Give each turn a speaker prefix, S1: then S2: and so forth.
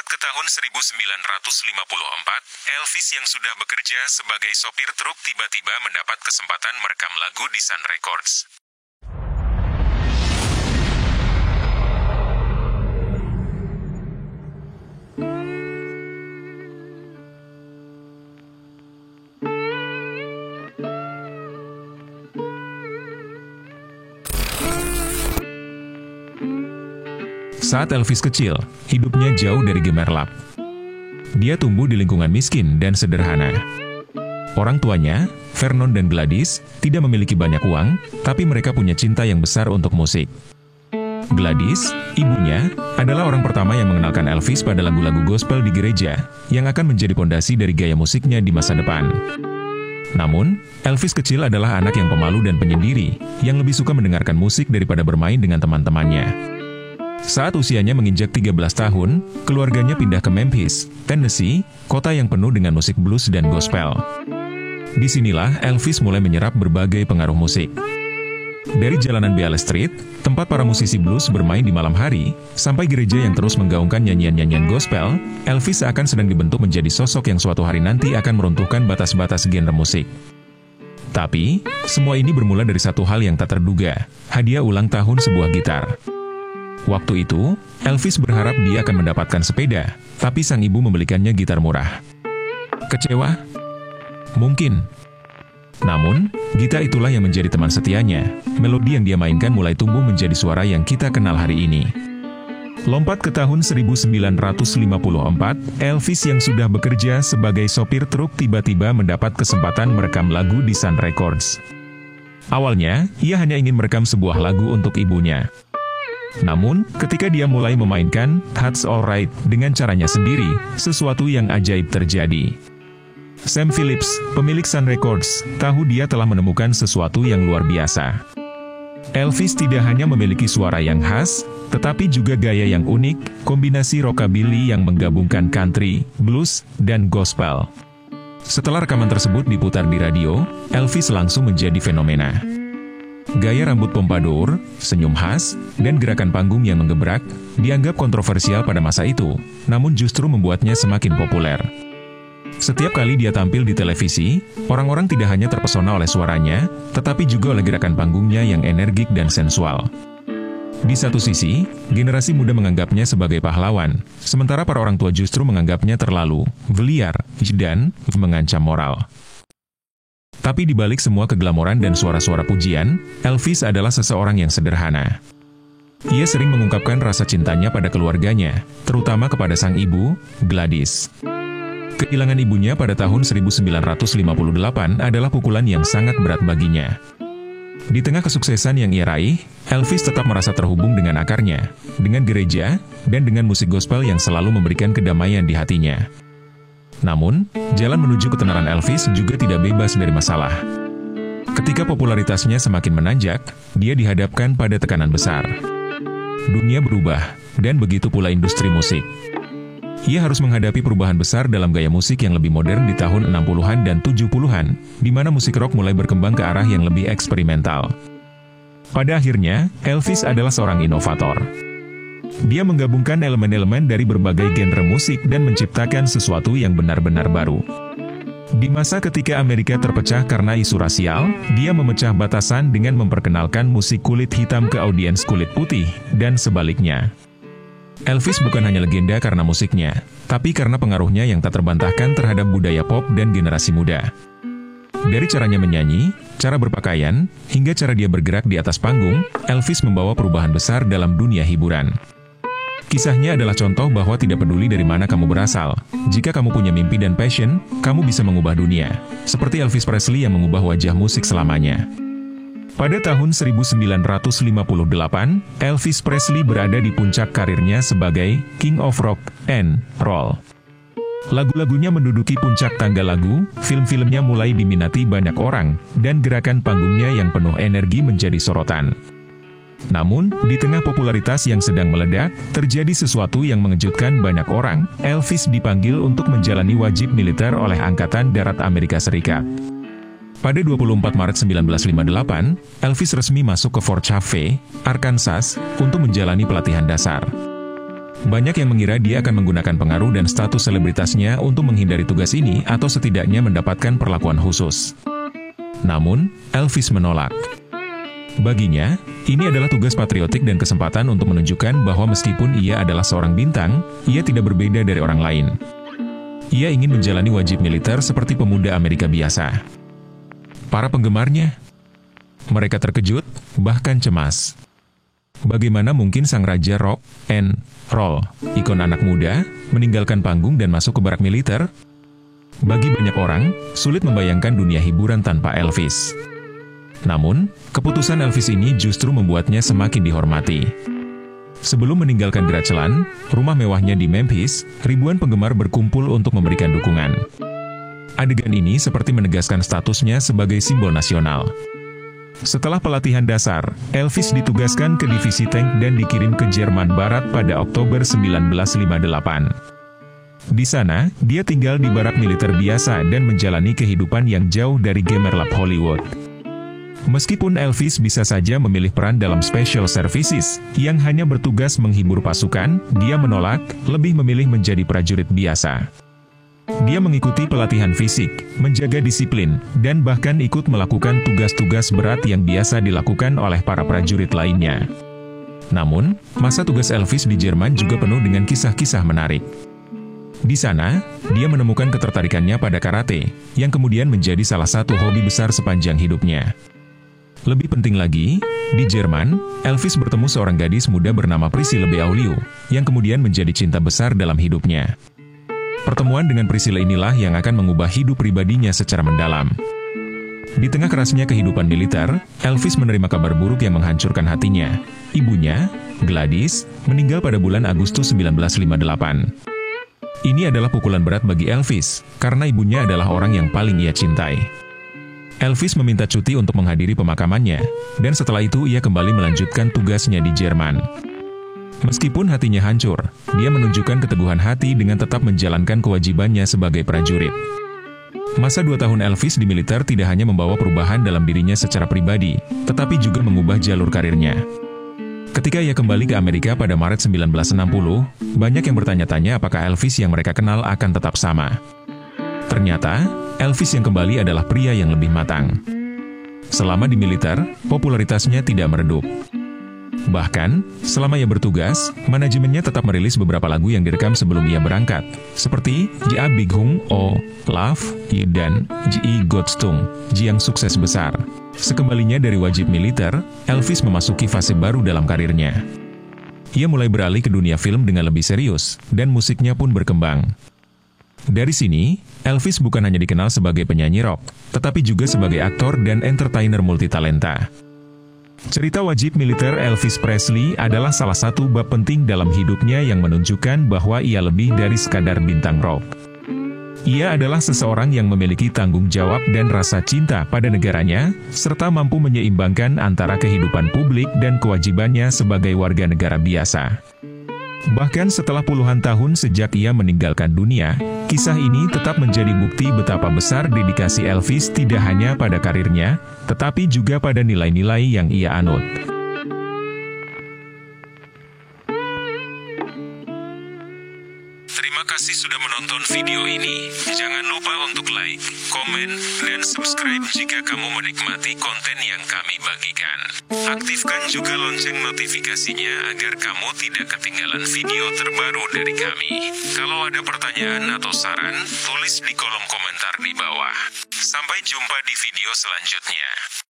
S1: Lompat ke tahun 1954, Elvis yang sudah bekerja sebagai sopir truk tiba-tiba mendapat kesempatan merekam lagu di Sun Records. Saat Elvis kecil, hidupnya jauh dari gemerlap. Dia tumbuh di lingkungan miskin dan sederhana. Orang tuanya, Vernon dan Gladys, tidak memiliki banyak uang, tapi mereka punya cinta yang besar untuk musik. Gladys, ibunya, adalah orang pertama yang mengenalkan Elvis pada lagu-lagu gospel di gereja, yang akan menjadi pondasi dari gaya musiknya di masa depan. Namun, Elvis kecil adalah anak yang pemalu dan penyendiri, yang lebih suka mendengarkan musik daripada bermain dengan teman-temannya. Saat usianya menginjak 13 tahun, keluarganya pindah ke Memphis, Tennessee, kota yang penuh dengan musik blues dan gospel. Disinilah Elvis mulai menyerap berbagai pengaruh musik. Dari jalanan Beale Street, tempat para musisi blues bermain di malam hari, sampai gereja yang terus menggaungkan nyanyian-nyanyian gospel, Elvis seakan sedang dibentuk menjadi sosok yang suatu hari nanti akan meruntuhkan batas-batas genre musik. Tapi, semua ini bermula dari satu hal yang tak terduga, hadiah ulang tahun sebuah gitar. Waktu itu, Elvis berharap dia akan mendapatkan sepeda, tapi sang ibu membelikannya gitar murah. Kecewa? Mungkin. Namun, gitar itulah yang menjadi teman setianya. Melodi yang dia mainkan mulai tumbuh menjadi suara yang kita kenal hari ini. Lompat ke tahun 1954, Elvis yang sudah bekerja sebagai sopir truk tiba-tiba mendapat kesempatan merekam lagu di Sun Records. Awalnya, ia hanya ingin merekam sebuah lagu untuk ibunya. Namun, ketika dia mulai memainkan That's Alright dengan caranya sendiri, sesuatu yang ajaib terjadi. Sam Phillips, pemilik Sun Records, tahu dia telah menemukan sesuatu yang luar biasa. Elvis tidak hanya memiliki suara yang khas, tetapi juga gaya yang unik, kombinasi rockabilly yang menggabungkan country, blues, dan gospel. Setelah rekaman tersebut diputar di radio, Elvis langsung menjadi fenomena. Gaya rambut pompadour, senyum khas, dan gerakan panggung yang menggebrak, dianggap kontroversial pada masa itu, namun justru membuatnya semakin populer. Setiap kali dia tampil di televisi, orang-orang tidak hanya terpesona oleh suaranya, tetapi juga oleh gerakan panggungnya yang energik dan sensual. Di satu sisi, generasi muda menganggapnya sebagai pahlawan, sementara para orang tua justru menganggapnya terlalu vulgar dan mengancam moral. Tapi di balik semua keglamoran dan suara-suara pujian, Elvis adalah seseorang yang sederhana. Ia sering mengungkapkan rasa cintanya pada keluarganya, terutama kepada sang ibu, Gladys. Kehilangan ibunya pada tahun 1958 adalah pukulan yang sangat berat baginya. Di tengah kesuksesan yang ia raih, Elvis tetap merasa terhubung dengan akarnya, dengan gereja, dan dengan musik gospel yang selalu memberikan kedamaian di hatinya. Namun, jalan menuju ketenaran Elvis juga tidak bebas dari masalah. Ketika popularitasnya semakin menanjak, dia dihadapkan pada tekanan besar. Dunia berubah, dan begitu pula industri musik. Ia harus menghadapi perubahan besar dalam gaya musik yang lebih modern di tahun 60-an dan 70-an, di mana musik rock mulai berkembang ke arah yang lebih eksperimental. Pada akhirnya, Elvis adalah seorang inovator. Dia menggabungkan elemen-elemen dari berbagai genre musik dan menciptakan sesuatu yang benar-benar baru. Di masa ketika Amerika terpecah karena isu rasial, dia memecah batasan dengan memperkenalkan musik kulit hitam ke audiens kulit putih, dan sebaliknya. Elvis bukan hanya legenda karena musiknya, tapi karena pengaruhnya yang tak terbantahkan terhadap budaya pop dan generasi muda. Dari caranya menyanyi, cara berpakaian, hingga cara dia bergerak di atas panggung, Elvis membawa perubahan besar dalam dunia hiburan. Kisahnya adalah contoh bahwa tidak peduli dari mana kamu berasal, jika kamu punya mimpi dan passion, kamu bisa mengubah dunia. Seperti Elvis Presley yang mengubah wajah musik selamanya. Pada tahun 1958, Elvis Presley berada di puncak karirnya sebagai King of Rock and Roll. Lagu-lagunya menduduki puncak tangga lagu, film-filmnya mulai diminati banyak orang, dan gerakan panggungnya yang penuh energi menjadi sorotan. Namun, di tengah popularitas yang sedang meledak, terjadi sesuatu yang mengejutkan banyak orang. Elvis dipanggil untuk menjalani wajib militer oleh Angkatan Darat Amerika Serikat. Pada 24 Maret 1958, Elvis resmi masuk ke Fort Chaffee, Arkansas, untuk menjalani pelatihan dasar. Banyak yang mengira dia akan menggunakan pengaruh dan status selebritasnya untuk menghindari tugas ini atau setidaknya mendapatkan perlakuan khusus. Namun, Elvis menolak. Baginya, ini adalah tugas patriotik dan kesempatan untuk menunjukkan bahwa meskipun ia adalah seorang bintang, ia tidak berbeda dari orang lain. Ia ingin menjalani wajib militer seperti pemuda Amerika biasa. Para penggemarnya, mereka terkejut, bahkan cemas. Bagaimana mungkin sang raja rock and roll, ikon anak muda, meninggalkan panggung dan masuk ke barak militer? Bagi banyak orang, sulit membayangkan dunia hiburan tanpa Elvis. Namun, keputusan Elvis ini justru membuatnya semakin dihormati. Sebelum meninggalkan Graceland, rumah mewahnya di Memphis, ribuan penggemar berkumpul untuk memberikan dukungan. Adegan ini seperti menegaskan statusnya sebagai simbol nasional. Setelah pelatihan dasar, Elvis ditugaskan ke divisi tank dan dikirim ke Jerman Barat pada Oktober 1958. Di sana, dia tinggal di barak militer biasa dan menjalani kehidupan yang jauh dari gemerlap Hollywood. Meskipun Elvis bisa saja memilih peran dalam Special Services, yang hanya bertugas menghibur pasukan, dia menolak, lebih memilih menjadi prajurit biasa. Dia mengikuti pelatihan fisik, menjaga disiplin, dan bahkan ikut melakukan tugas-tugas berat yang biasa dilakukan oleh para prajurit lainnya. Namun, masa tugas Elvis di Jerman juga penuh dengan kisah-kisah menarik. Di sana, dia menemukan ketertarikannya pada karate, yang kemudian menjadi salah satu hobi besar sepanjang hidupnya. Lebih penting lagi, di Jerman, Elvis bertemu seorang gadis muda bernama Priscilla Beaulieu, yang kemudian menjadi cinta besar dalam hidupnya. Pertemuan dengan Priscilla inilah yang akan mengubah hidup pribadinya secara mendalam. Di tengah kerasnya kehidupan militer, Elvis menerima kabar buruk yang menghancurkan hatinya. Ibunya, Gladys, meninggal pada bulan Agustus 1958. Ini adalah pukulan berat bagi Elvis, karena ibunya adalah orang yang paling ia cintai. Elvis meminta cuti untuk menghadiri pemakamannya, dan setelah itu ia kembali melanjutkan tugasnya di Jerman. Meskipun hatinya hancur, dia menunjukkan keteguhan hati dengan tetap menjalankan kewajibannya sebagai prajurit. Masa 2 tahun Elvis di militer tidak hanya membawa perubahan dalam dirinya secara pribadi, tetapi juga mengubah jalur karirnya. Ketika ia kembali ke Amerika pada Maret 1960, banyak yang bertanya-tanya apakah Elvis yang mereka kenal akan tetap sama. Ternyata, Elvis yang kembali adalah pria yang lebih matang. Selama di militer, popularitasnya tidak meredup. Bahkan, selama ia bertugas, manajemennya tetap merilis beberapa lagu yang direkam sebelum ia berangkat, seperti Ji Big Hung O, Love, Yi dan Ji Godstung, Ji yang sukses besar. Sekembalinya dari wajib militer, Elvis memasuki fase baru dalam karirnya. Ia mulai beralih ke dunia film dengan lebih serius, dan musiknya pun berkembang. Dari sini, Elvis bukan hanya dikenal sebagai penyanyi rock, tetapi juga sebagai aktor dan entertainer multitalenta. Cerita wajib militer Elvis Presley adalah salah satu bab penting dalam hidupnya yang menunjukkan bahwa ia lebih dari sekadar bintang rock. Ia adalah seseorang yang memiliki tanggung jawab dan rasa cinta pada negaranya, serta mampu menyeimbangkan antara kehidupan publik dan kewajibannya sebagai warga negara biasa. Bahkan setelah puluhan tahun sejak ia meninggalkan dunia, kisah ini tetap menjadi bukti betapa besar dedikasi Elvis tidak hanya pada karirnya, tetapi juga pada nilai-nilai yang ia anut. Terima kasih sudah menonton video ini. Jangan lupa untuk like, komen, dan subscribe jika kamu menikmati konten yang kami bagikan. Aktifkan juga lonceng notifikasinya agar kamu tidak ketinggalan video terbaru dari kami. Kalau ada pertanyaan atau saran, tulis di kolom komentar di bawah. Sampai jumpa di video selanjutnya.